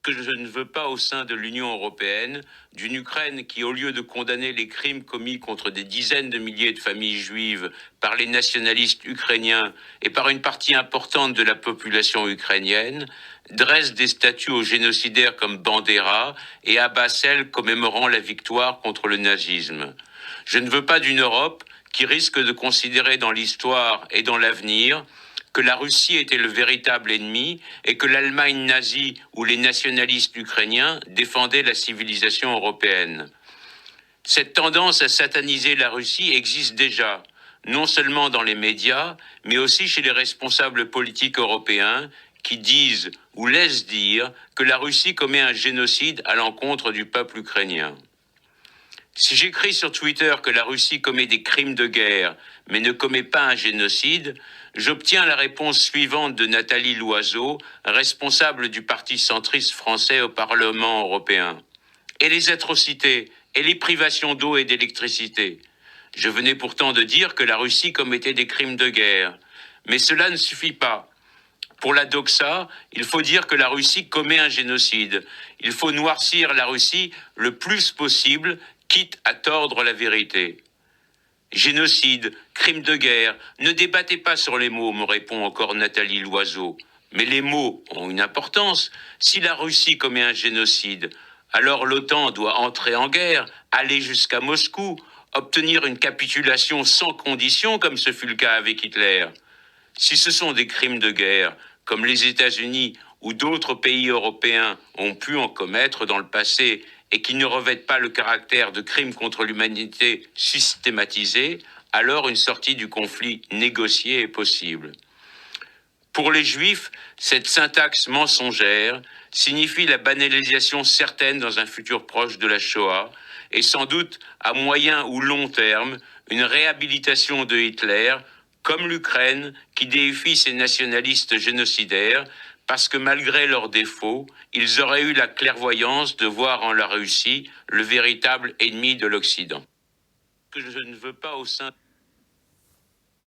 que je ne veux pas au sein de l'Union européenne, d'une Ukraine qui, au lieu de condamner les crimes commis contre des dizaines de milliers de familles juives par les nationalistes ukrainiens et par une partie importante de la population ukrainienne, dresse des statues aux génocidaires comme Bandera et abat celles commémorant la victoire contre le nazisme. Je ne veux pas d'une Europe qui risque de considérer dans l'histoire et dans l'avenir que la Russie était le véritable ennemi et que l'Allemagne nazie ou les nationalistes ukrainiens défendaient la civilisation européenne. Cette tendance à sataniser la Russie existe déjà, non seulement dans les médias, mais aussi chez les responsables politiques européens qui disent ou laissent dire que la Russie commet un génocide à l'encontre du peuple ukrainien. Si j'écris sur Twitter que la Russie commet des crimes de guerre, mais ne commet pas un génocide, j'obtiens la réponse suivante de Nathalie Loiseau, responsable du Parti centriste français au Parlement européen. Et les atrocités, et les privations d'eau et d'électricité. Je venais pourtant de dire que la Russie commettait des crimes de guerre. Mais cela ne suffit pas. Pour la doxa, il faut dire que la Russie commet un génocide. Il faut noircir la Russie le plus possible, quitte à tordre la vérité. Génocide, crime de guerre, ne débattez pas sur les mots, me répond encore Nathalie Loiseau. Mais les mots ont une importance. Si la Russie commet un génocide, alors l'OTAN doit entrer en guerre, aller jusqu'à Moscou, obtenir une capitulation sans condition comme ce fut le cas avec Hitler. Si ce sont des crimes de guerre, comme les États-Unis ou d'autres pays européens ont pu en commettre dans le passé et qui ne revêtent pas le caractère de crimes contre l'humanité systématisés, alors une sortie du conflit négociée est possible. Pour les Juifs, cette syntaxe mensongère signifie la banalisation certaine dans un futur proche de la Shoah et sans doute à moyen ou long terme une réhabilitation de Hitler comme l'Ukraine qui déifie ses nationalistes génocidaires parce que malgré leurs défauts, ils auraient eu la clairvoyance de voir en la Russie le véritable ennemi de l'Occident. Que je ne veux pas au sein